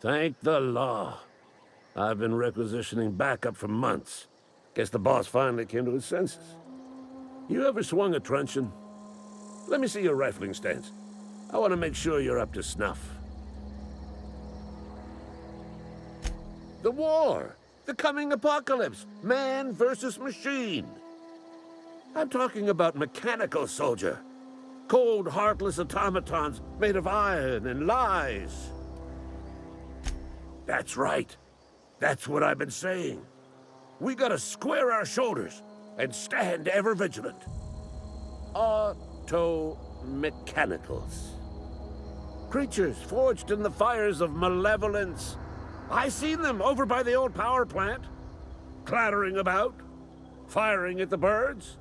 Thank the law. I've been requisitioning backup for months. Guess the boss finally came to his senses. You ever swung a truncheon? Let me see your rifling stance. I want to make sure you're up to snuff. The war! The coming apocalypse! Man versus machine! I'm talking about mechanical soldier. Cold, heartless automatons made of iron and lies. That's right. That's what I've been saying. We gotta square our shoulders and stand ever vigilant. Auto-mechanicals. Creatures forged in the fires of malevolence. I seen them over by the old power plant, clattering about, firing at the birds,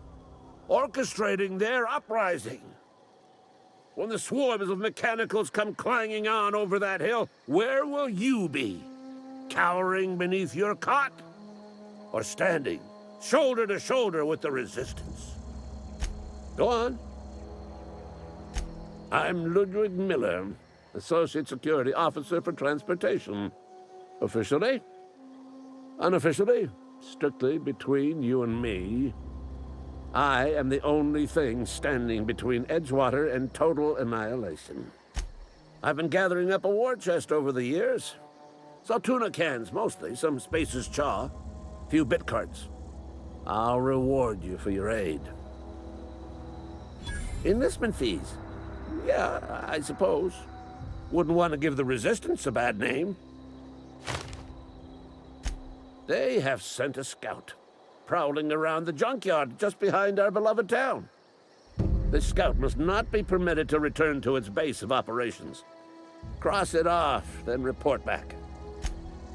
orchestrating their uprising. When the swarms of mechanicals come clanging on over that hill, where will you be? Cowering beneath your cot? Or standing, shoulder to shoulder with the resistance? Go on. I'm Ludwig Miller, Associate Security Officer for Transportation. Officially? Unofficially? Strictly between you and me. I am the only thing standing between Edgewater and total annihilation. I've been gathering up a war chest over the years. Saltuna cans, mostly, some Spacer's Chaw, few bit carts. I'll reward you for your aid. Enlistment fees? Yeah, I suppose. Wouldn't want to give the Resistance a bad name. They have sent a scout, prowling around the junkyard just behind our beloved town. This scout must not be permitted to return to its base of operations. Cross it off, then report back.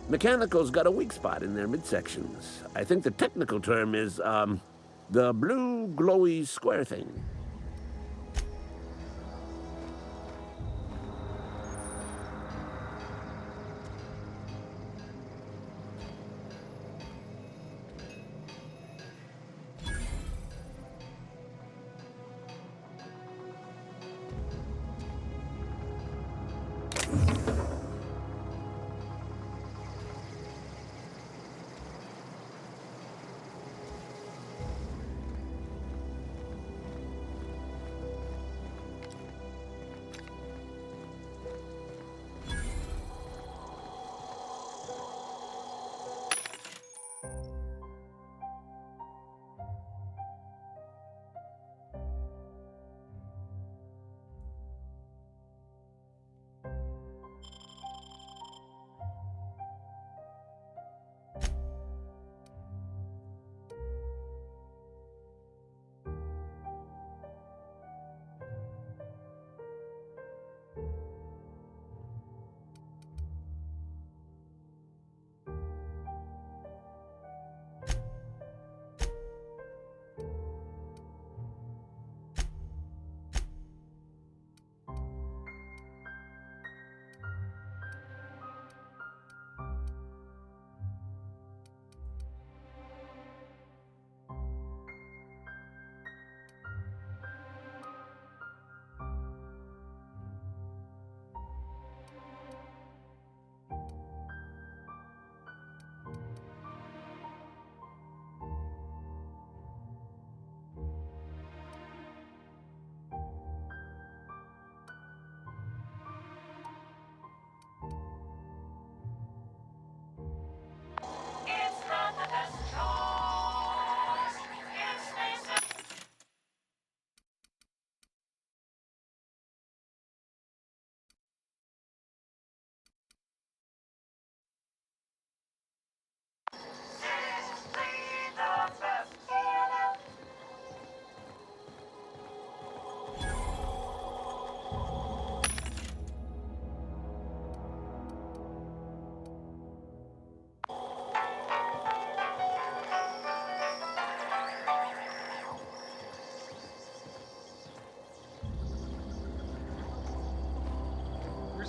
Mechanicals got a weak spot in their midsections. I think the technical term is, the blue glowy square thing.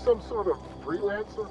Some sort of freelancer?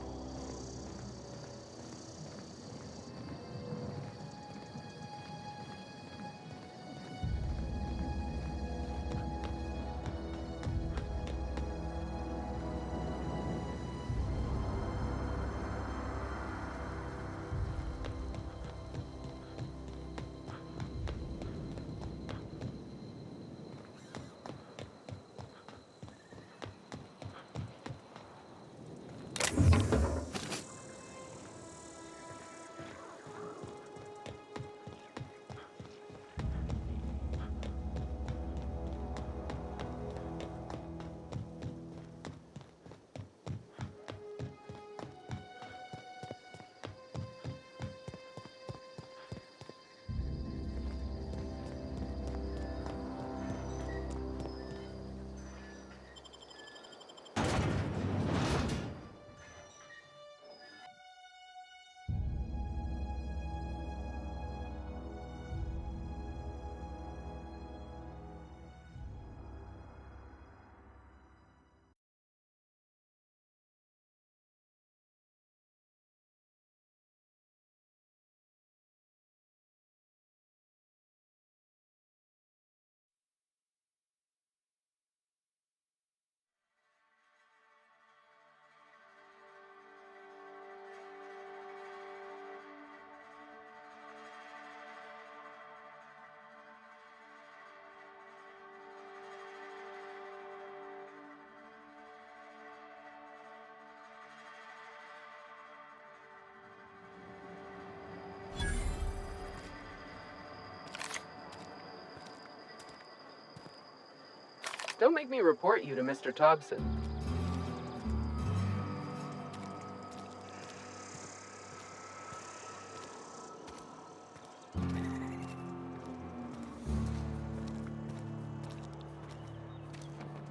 Don't make me report you to Mr. Thompson.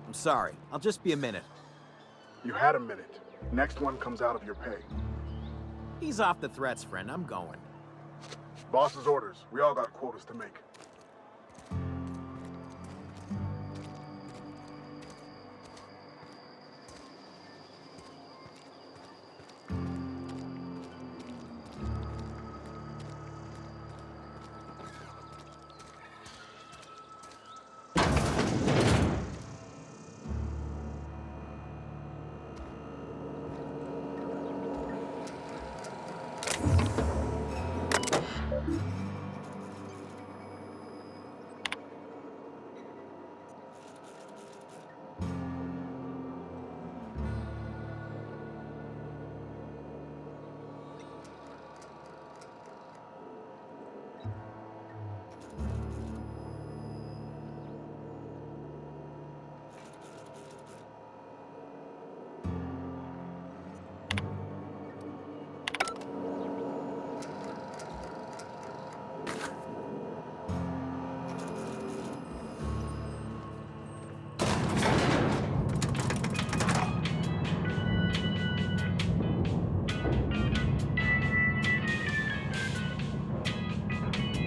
I'm sorry. I'll just be a minute. You had a minute. Next one comes out of your pay. Ease off the threats, friend. I'm going. Boss's orders. We all got quotas to make.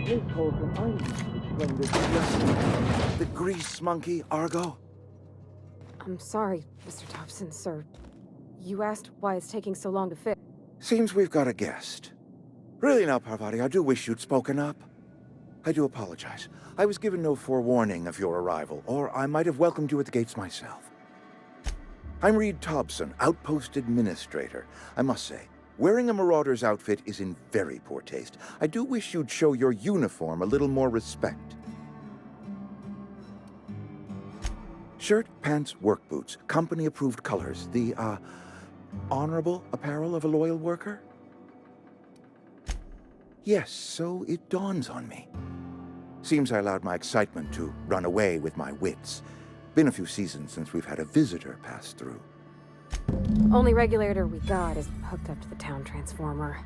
Please hold him. I need to explain this to you. The grease monkey, Argo? I'm sorry, Mr. Thompson, sir. You asked why it's taking so long to fix. Seems we've got a guest. Really now, Parvati, I do wish you'd spoken up. I do apologize. I was given no forewarning of your arrival, or I might have welcomed you at the gates myself. I'm Reed Thompson, Outpost Administrator. I must say, wearing a Marauder's outfit is in very poor taste. I do wish you'd show your uniform a little more respect. Shirt, pants, work boots, company-approved colors. The, honorable apparel of a loyal worker? Yes, so it dawns on me. Seems I allowed my excitement to run away with my wits. Been a few seasons since we've had a visitor pass through. Only regulator we got is hooked up to the town transformer.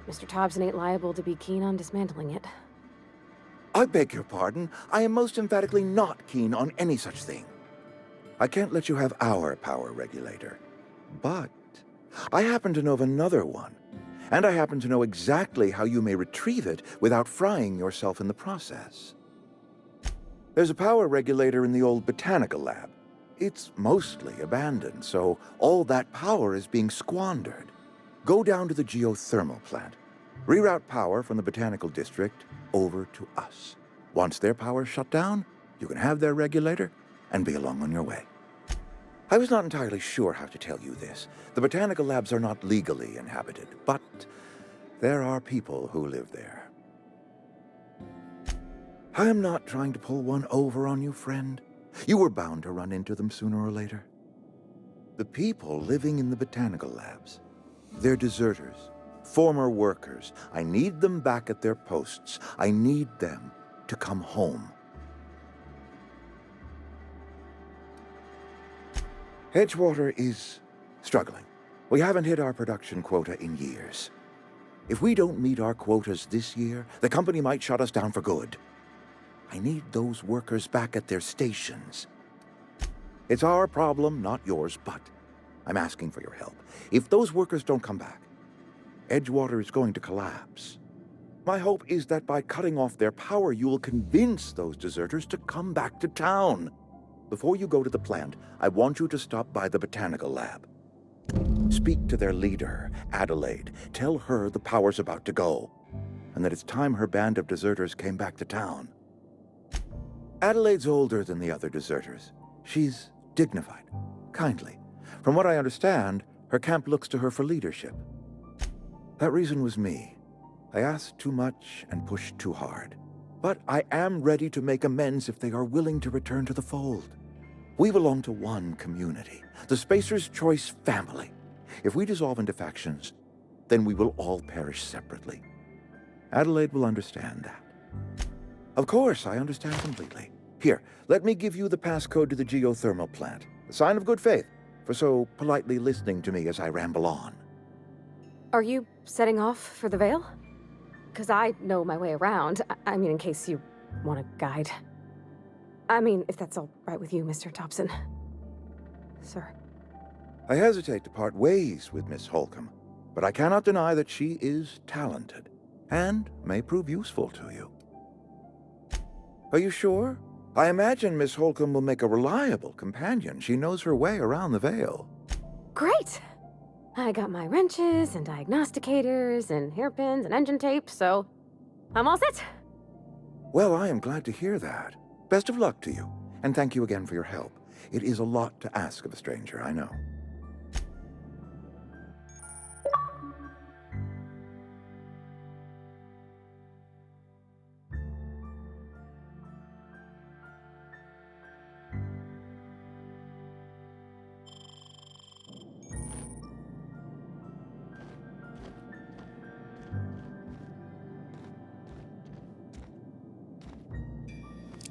Mr. Thompson ain't liable to be keen on dismantling it. I beg your pardon. I am most emphatically not keen on any such thing. I can't let you have our power regulator. But I happen to know of another one. And I happen to know exactly how you may retrieve it without frying yourself in the process. There's a power regulator in the old botanical lab. It's mostly abandoned, so all that power is being squandered. Go down to the geothermal plant. Reroute power from the botanical district over to us. Once their power's shut down, you can have their regulator and be along on your way. I was not entirely sure how to tell you this. The botanical labs are not legally inhabited, but there are people who live there. I am not trying to pull one over on you, friend. You were bound to run into them sooner or later. The people living in the botanical labs, they're deserters, former workers. I need them back at their posts. I need them to come home. Edgewater is struggling. We haven't hit our production quota in years. If we don't meet our quotas this year, the company might shut us down for good. I need those workers back at their stations. It's our problem, not yours, but I'm asking for your help. If those workers don't come back, Edgewater is going to collapse. My hope is that by cutting off their power, you will convince those deserters to come back to town. Before you go to the plant, I want you to stop by the botanical lab. Speak to their leader, Adelaide. Tell her the power's about to go, and that it's time her band of deserters came back to town. Adelaide's older than the other deserters. She's dignified, kindly. From what I understand, her camp looks to her for leadership. That reason was me. I asked too much and pushed too hard. But I am ready to make amends if they are willing to return to the fold. We belong to one community, the Spacer's Choice family. If we dissolve into factions, then we will all perish separately. Adelaide will understand that. Of course, I understand completely. Here, let me give you the passcode to the geothermal plant. A sign of good faith for so politely listening to me as I ramble on. Are you setting off for the Vale? Because I know my way around. I mean, in case you want a guide. I mean, if that's all right with you, Mr. Thompson. Sir. I hesitate to part ways with Miss Holcomb, but I cannot deny that she is talented and may prove useful to you. Are you sure? I imagine Miss Holcomb will make a reliable companion. She knows her way around the Vale. Great! I got my wrenches and diagnosticators and hairpins and engine tape, so I'm all set. Well, I am glad to hear that. Best of luck to you, and thank you again for your help. It is a lot to ask of a stranger, I know.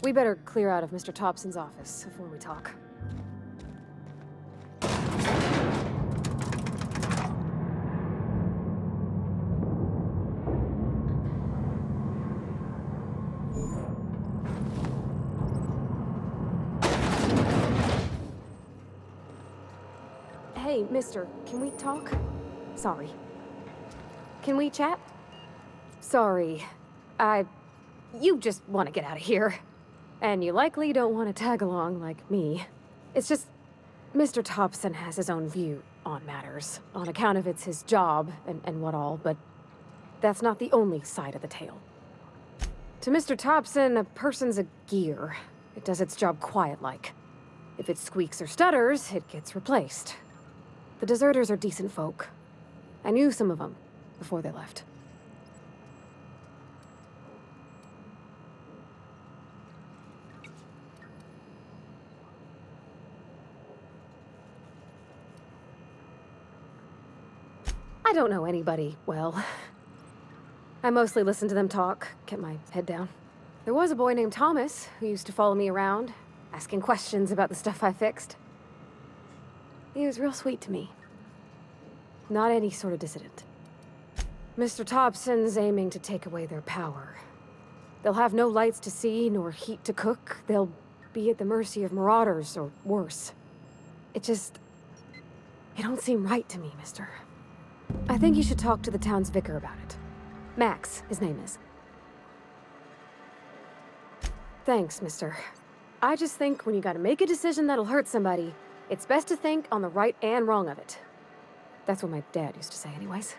We better clear out of Mr. Thompson's office before we talk. Hey, mister, can we talk? Sorry. Can we chat? Sorry. You just want to get out of here. And you likely don't want to tag along like me. It's just, Mr. Thompson has his own view on matters, on account of it's his job and what all, but that's not the only side of the tale. To Mr. Thompson, a person's a gear. It does its job quiet-like. If it squeaks or stutters, it gets replaced. The deserters are decent folk. I knew some of them before they left. I don't know anybody well. I mostly listen to them talk, kept my head down. There was a boy named Thomas who used to follow me around, asking questions about the stuff I fixed. He was real sweet to me. Not any sort of dissident. Mr. Thompson's aiming to take away their power. They'll have no lights to see, nor heat to cook. They'll be at the mercy of marauders, or worse. It don't seem right to me, mister. I think you should talk to the town's vicar about it. Max, his name is. Thanks, mister. I just think when you gotta make a decision that'll hurt somebody, it's best to think on the right and wrong of it. That's what my dad used to say anyways.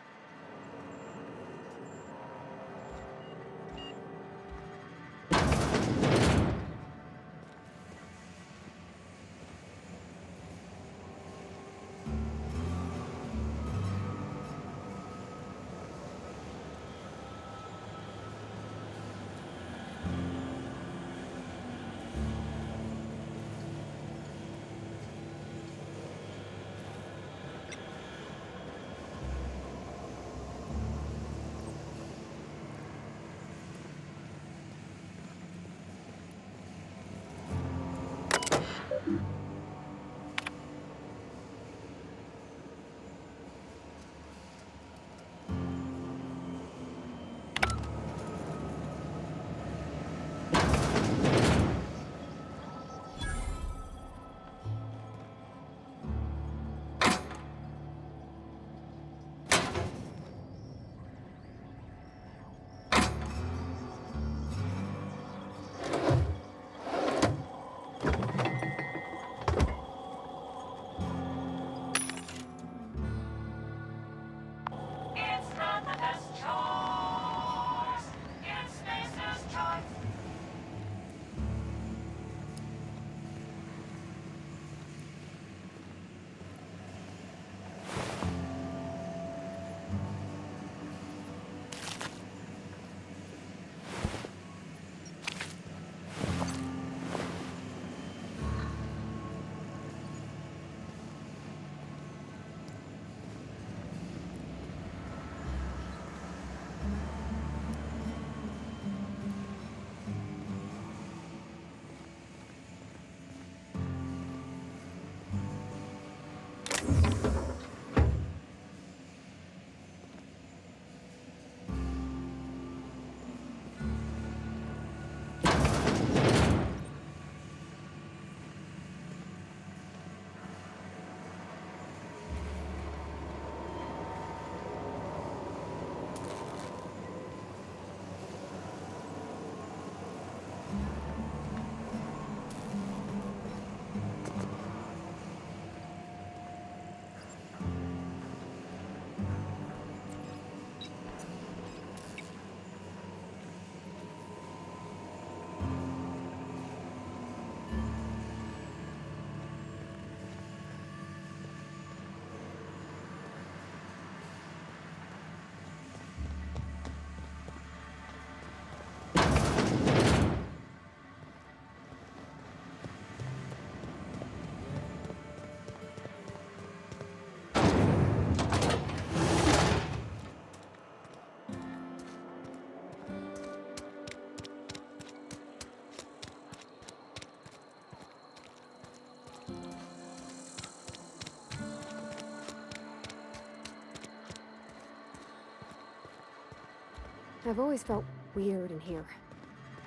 I've always felt weird in here.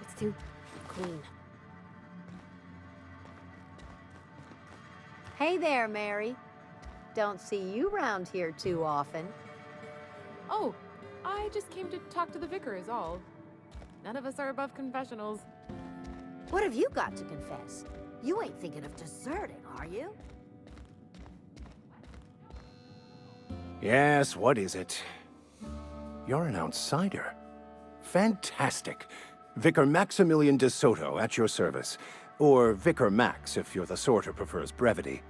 It's too clean. Hey there, Mary. Don't see you round here too often. Oh, I just came to talk to the vicar is all. None of us are above confessionals. What have you got to confess? You ain't thinking of deserting, are you? Yes, what is it? You're an outsider. Fantastic. Vicar Maximilian de Soto at your service. Or Vicar Max, if you're the sort who prefers brevity.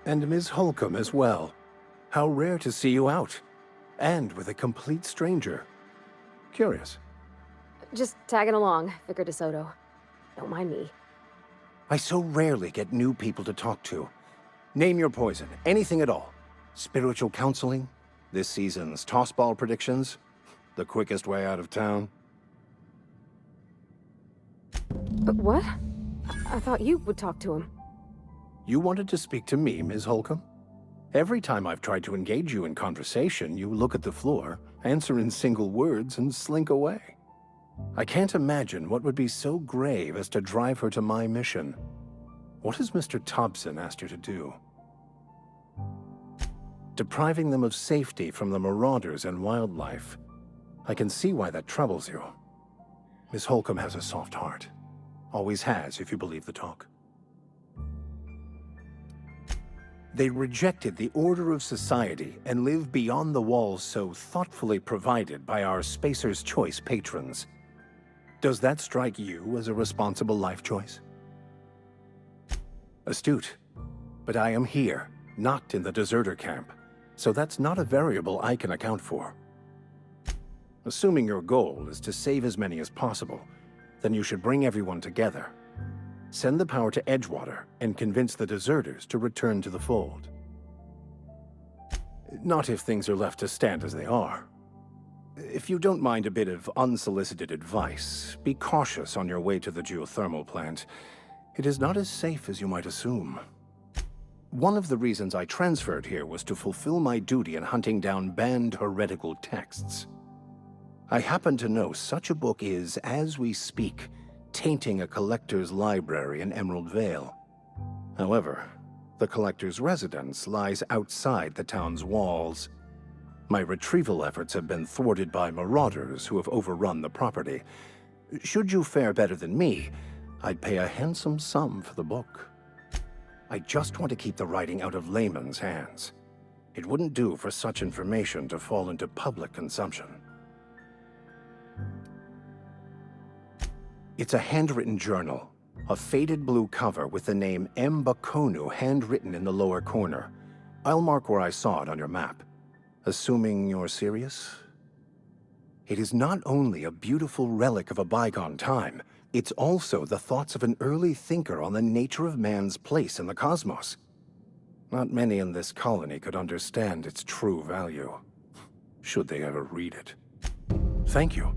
And Ms. Holcomb as well. How rare to see you out. And with a complete stranger. Curious. Just tagging along, Vicar DeSoto. Don't mind me. I so rarely get new people to talk to. Name your poison, anything at all. Spiritual counseling? This season's tossball predictions? The quickest way out of town? But what? I thought you would talk to him. You wanted to speak to me, Ms. Holcomb? Every time I've tried to engage you in conversation, you look at the floor, answer in single words, and slink away. I can't imagine what would be so grave as to drive her to my mission. What has Mr. Thompson asked you to do? Depriving them of safety from the marauders and wildlife. I can see why that troubles you. Miss Holcomb has a soft heart. Always has, if you believe the talk. They rejected the order of society and live beyond the walls so thoughtfully provided by our Spacer's Choice patrons. Does that strike you as a responsible life choice? Astute. But I am here, not in the deserter camp, so that's not a variable I can account for. Assuming your goal is to save as many as possible, then you should bring everyone together. Send the power to Edgewater and convince the deserters to return to the fold. Not if things are left to stand as they are. If you don't mind a bit of unsolicited advice, be cautious on your way to the geothermal plant. It is not as safe as you might assume. One of the reasons I transferred here was to fulfill my duty in hunting down banned heretical texts. I happen to know such a book is, as we speak, tainting a collector's library in Emerald Vale. However, the collector's residence lies outside the town's walls. My retrieval efforts have been thwarted by marauders who have overrun the property. Should you fare better than me, I'd pay a handsome sum for the book. I just want to keep the writing out of layman's hands. It wouldn't do for such information to fall into public consumption. It's a handwritten journal, a faded blue cover with the name M. Bakonu handwritten in the lower corner. I'll mark where I saw it on your map. Assuming you're serious? It is not only a beautiful relic of a bygone time, it's also the thoughts of an early thinker on the nature of man's place in the cosmos. Not many in this colony could understand its true value, should they ever read it. Thank you.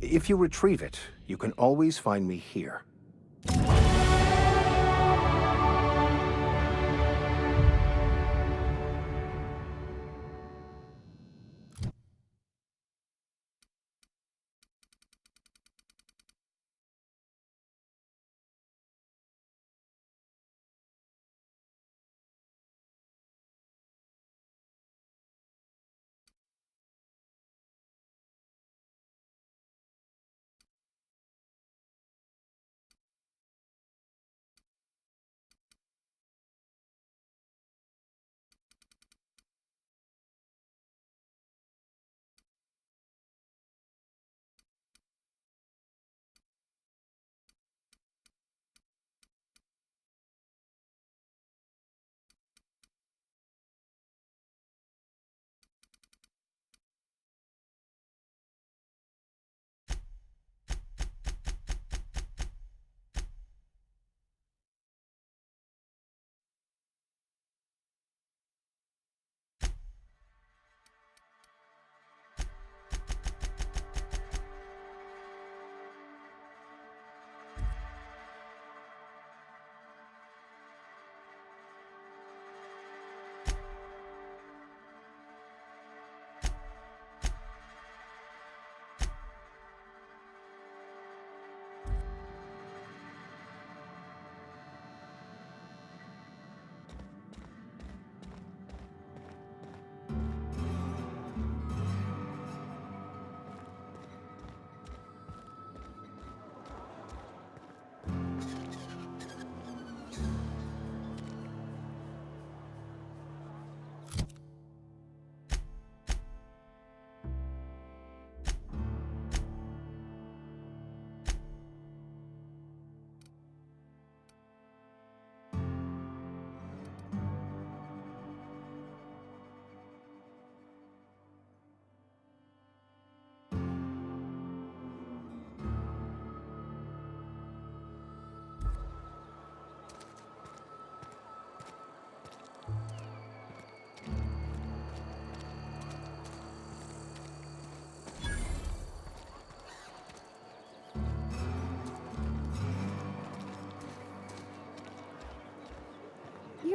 If you retrieve it, you can always find me here.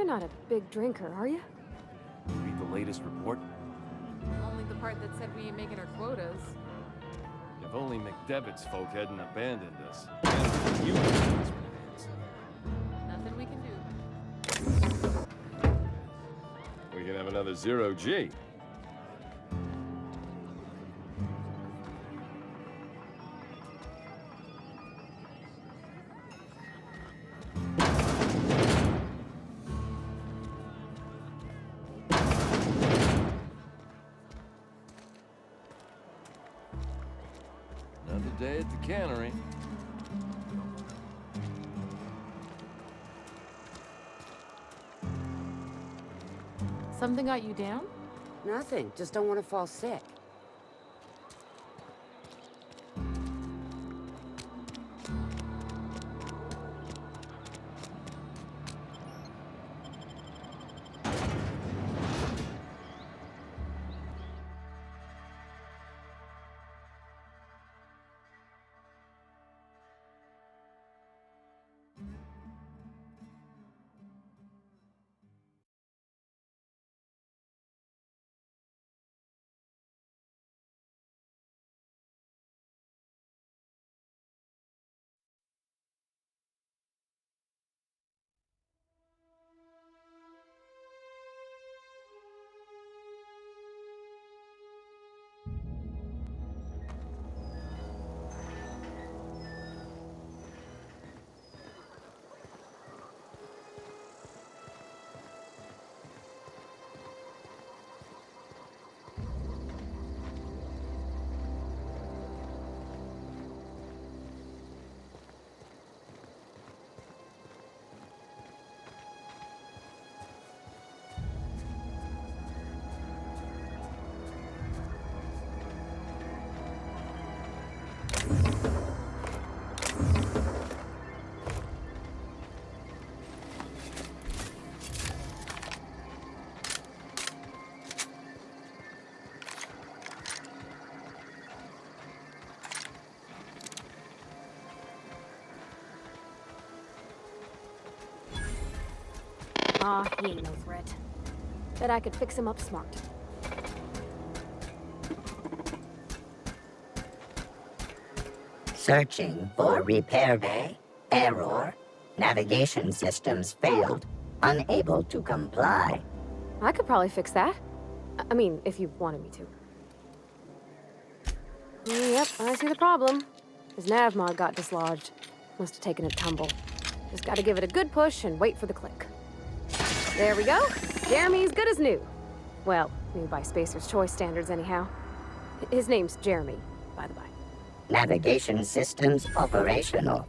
You're not a big drinker, are you? Read the latest report? Only the part that said we ain't making our quotas. If only McDevitt's folk hadn't abandoned us. And you hands. Nothing we can do. We can have another 0G. Another day at the cannery. Something got you down? Nothing. Just don't want to fall sick. Aw, he ain't no threat. Bet I could fix him up smart. Searching for repair bay. Error. Navigation systems failed. Unable to comply. I could probably fix that. I mean, if you wanted me to. Yep, I see the problem. His nav mod got dislodged. Must have taken a tumble. Just gotta give it a good push and wait for the click. There we go. Jeremy's good as new. Well, new by Spacer's Choice standards anyhow. His name's Jeremy, by the by. Navigation systems operational.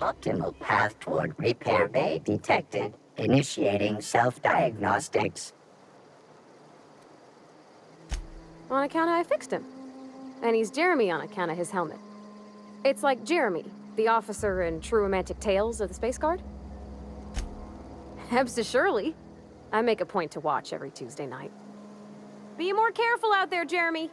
Optimal path toward repair bay detected. Initiating self-diagnostics. On account of I fixed him. And he's Jeremy on account of his helmet. It's like Jeremy, the officer in True Romantic Tales of the Space Guard. Hebs to Shirley. I make a point to watch every Tuesday night. Be more careful out there, Jeremy.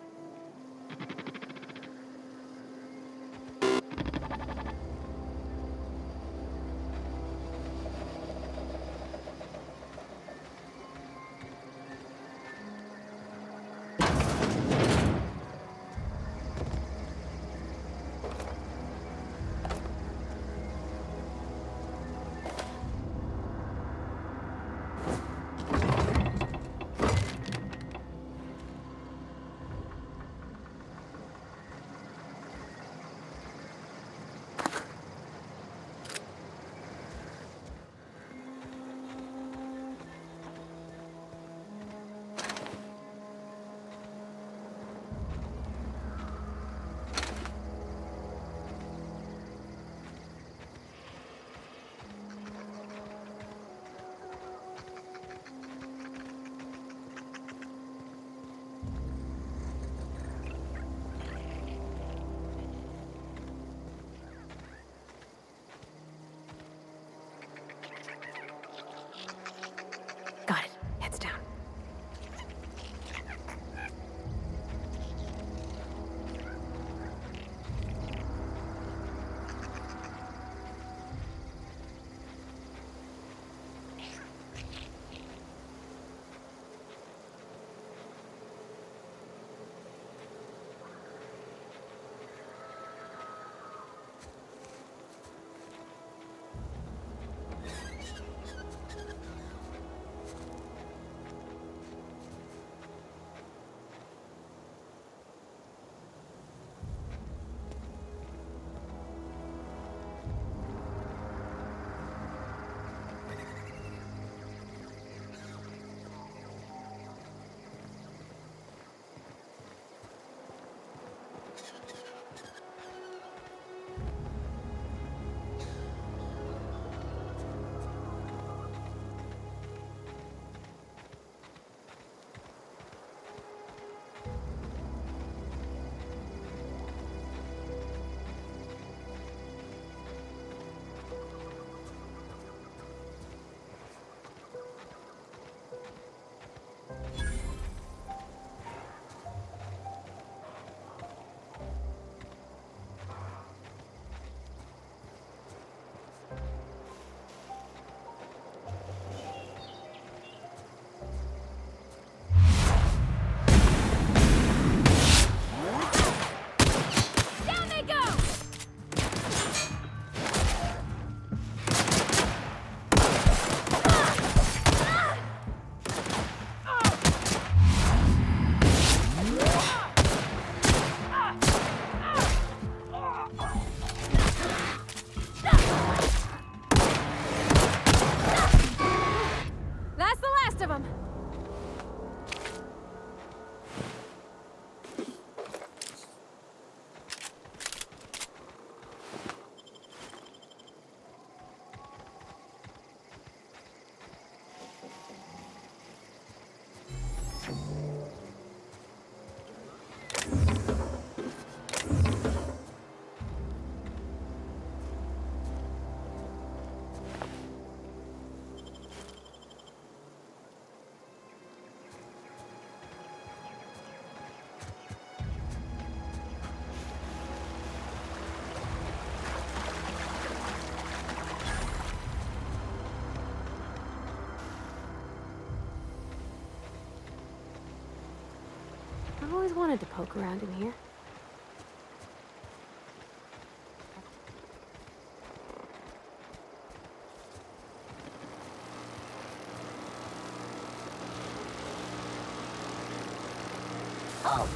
I've always wanted to poke around in here. Oh.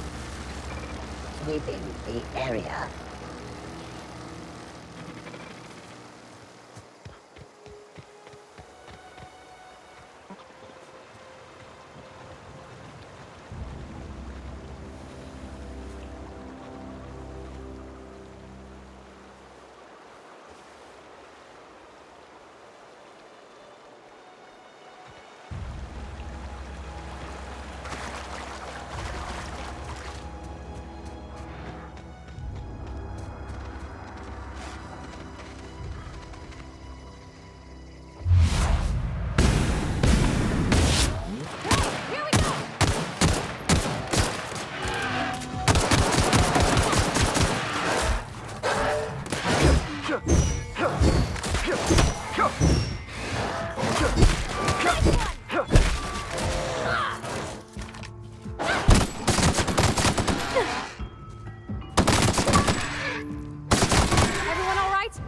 Sweeping the area. Everyone all right?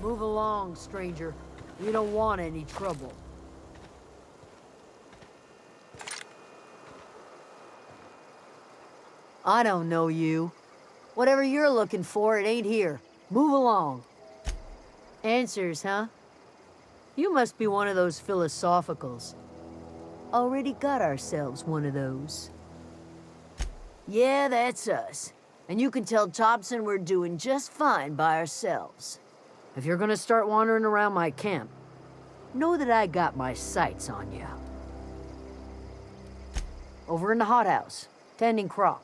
Move along, stranger. We don't want any trouble. I don't know you. Whatever you're looking for, it ain't here. Move along. Answers, huh? You must be one of those philosophicals. Already got ourselves one of those. Yeah, that's us. And you can tell Thompson we're doing just fine by ourselves. If you're gonna start wandering around my camp, know that I got my sights on you. Over in the hothouse, tending crop.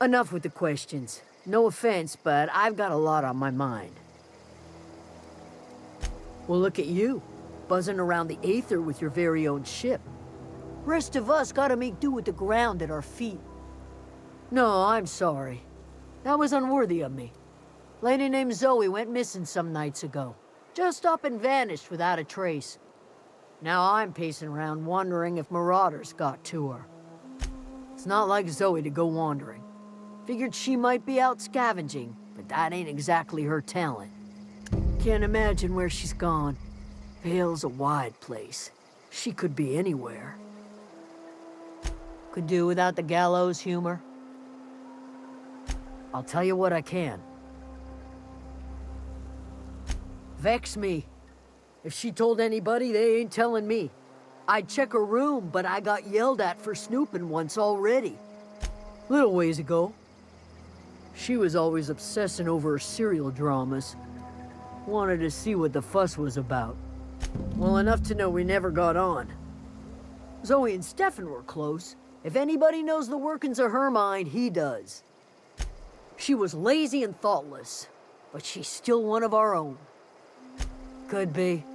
Enough with the questions. No offense, but I've got a lot on my mind. Well, look at you, buzzing around the Aether with your very own ship. Rest of us gotta make do with the ground at our feet. No, I'm sorry. That was unworthy of me. Lady named Zoe went missing some nights ago. Just up and vanished without a trace. Now I'm pacing around wondering if marauders got to her. It's not like Zoe to go wandering. Figured she might be out scavenging, but that ain't exactly her talent. Can't imagine where she's gone. Vale's a wide place. She could be anywhere. Could do without the gallows humor. I'll tell you what I can. Vex me. If she told anybody, they ain't telling me. I'd check her room, but I got yelled at for snooping once already. Little ways ago. She was always obsessing over her serial dramas. Wanted to see what the fuss was about. Well, enough to know we never got on. Zoe and Stefan were close. If anybody knows the workings of her mind, he does. She was lazy and thoughtless, but she's still one of our own. Could be.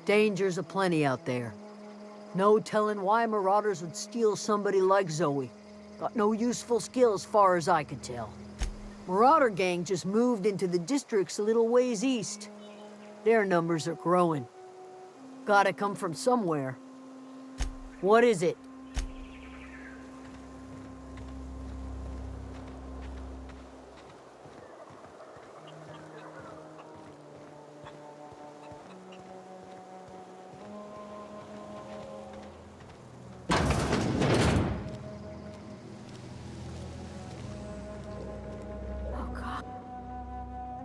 Dangers aplenty out there. No telling why marauders would steal somebody like Zoe. Got no useful skills far as I could tell. Marauder gang just moved into the districts a little ways east. Their numbers are growing. Gotta come from somewhere. What is it?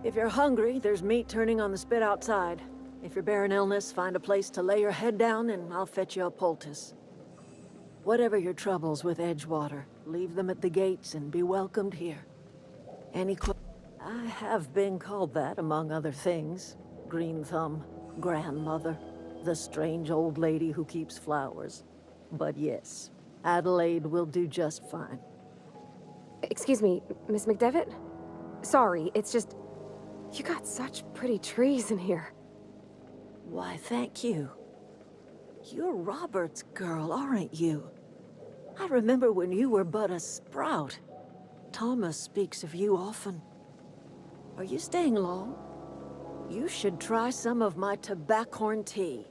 If you're hungry, there's meat turning on the spit outside. If you're bearing illness, find a place to lay your head down and I'll fetch you a poultice. Whatever your troubles with Edgewater, leave them at the gates and be welcomed here. I have been called that, among other things. Green Thumb, grandmother, the strange old lady who keeps flowers. But yes, Adelaide will do just fine. Excuse me, Miss McDevitt? Sorry, it's just... You got such pretty trees in here. Why, thank you. You're Robert's girl, aren't you? I remember when you were but a sprout. Thomas speaks of you often. Are you staying long? You should try some of my tobaccorn tea.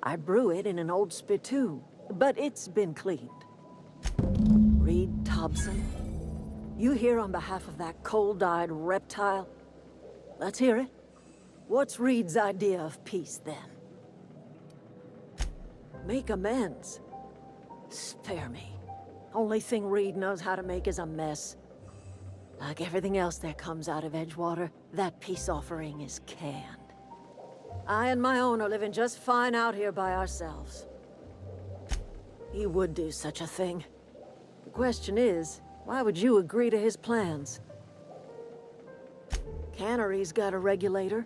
I brew it in an old spittoon, but it's been cleaned. Reed Thompson, you here on behalf of that cold-eyed reptile? Let's hear it. What's Reed's idea of peace, then? Make amends. Spare me. Only thing Reed knows how to make is a mess. Like everything else that comes out of Edgewater, that peace offering is canned. I and my own are living just fine out here by ourselves. He would do such a thing. The question is, why would you agree to his plans? Cannery's got a regulator.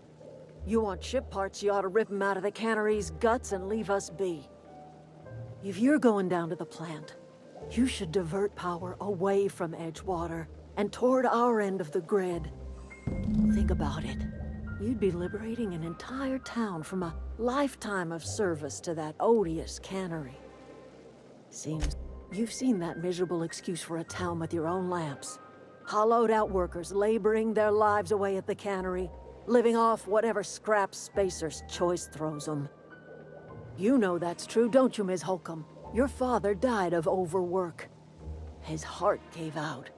You want ship parts, you ought to rip them out of the cannery's guts and leave us be. If you're going down to the plant, you should divert power away from Edgewater and toward our end of the grid. Think about it. You'd be liberating an entire town from a lifetime of service to that odious cannery. Seems you've seen that miserable excuse for a town with your own lamps. Hollowed-out workers laboring their lives away at the cannery, living off whatever scrap Spacer's choice throws them. You know that's true, don't you, Ms. Holcomb? Your father died of overwork. His heart gave out.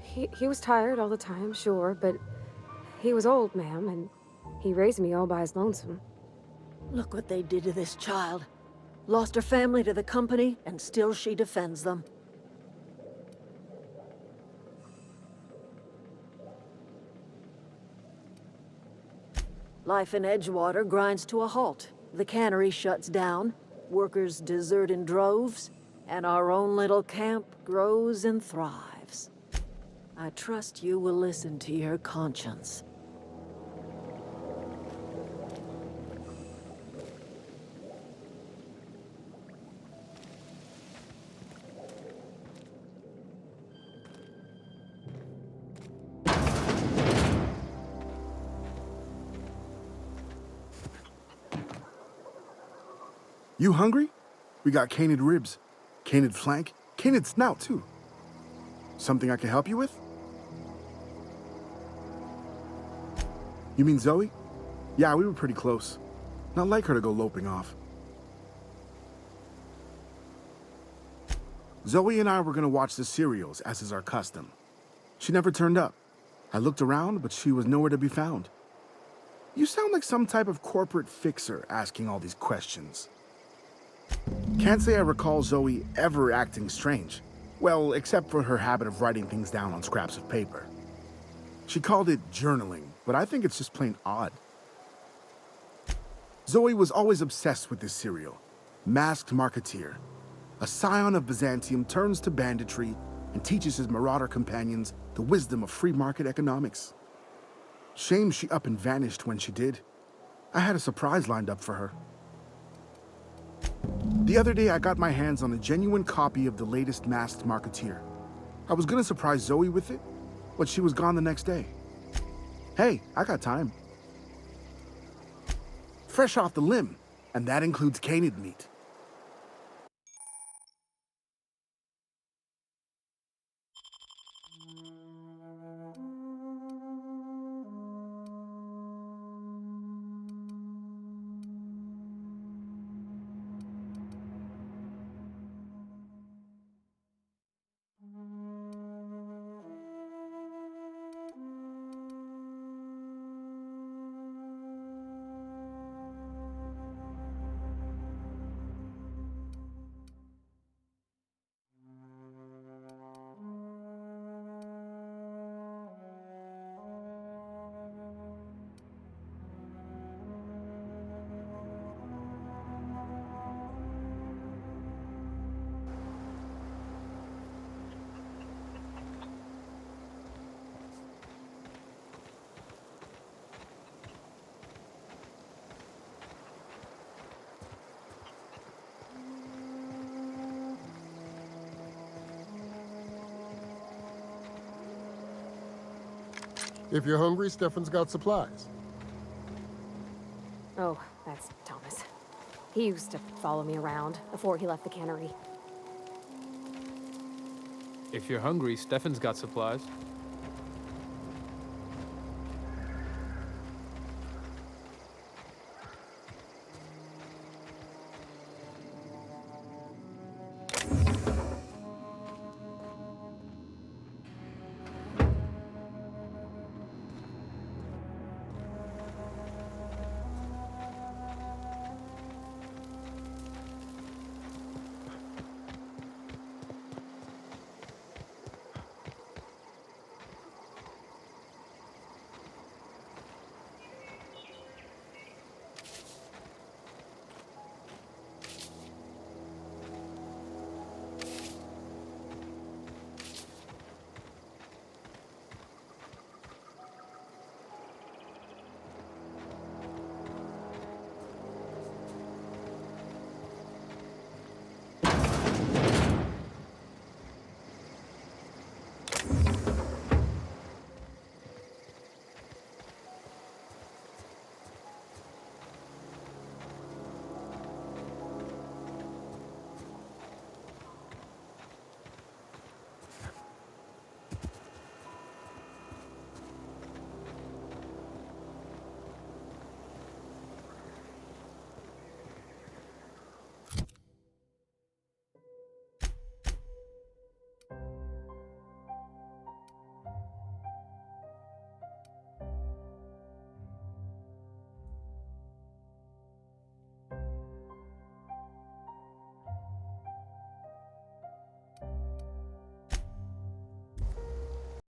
He was tired all the time, sure, but he was old, ma'am, and he raised me all by his lonesome. Look what they did to this child. Lost her family to the company, and still she defends them. Life in Edgewater grinds to a halt. The cannery shuts down, workers desert in droves, and our own little camp grows and thrives. I trust you will listen to your conscience. You hungry? We got canid ribs, canid flank, canid snout, too. Something I can help you with? You mean Zoe? Yeah, we were pretty close. Not like her to go loping off. Zoe and I were gonna watch the serials, as is our custom. She never turned up. I looked around, but she was nowhere to be found. You sound like some type of corporate fixer asking all these questions. Can't say I recall Zoe ever acting strange. Well, except for her habit of writing things down on scraps of paper. She called it journaling, but I think it's just plain odd. Zoe was always obsessed with this serial, Masked Marketeer. A scion of Byzantium turns to banditry and teaches his marauder companions the wisdom of free market economics. Shame she up and vanished when she did. I had a surprise lined up for her. The other day, I got my hands on a genuine copy of the latest Masked Marketeer. I was gonna surprise Zoe with it, but she was gone the next day. Hey, I got time. Fresh off the limb, and that includes canid meat. If you're hungry, Stefan's got supplies. Oh, that's Thomas. He used to follow me around before he left the cannery. If you're hungry, Stefan's got supplies.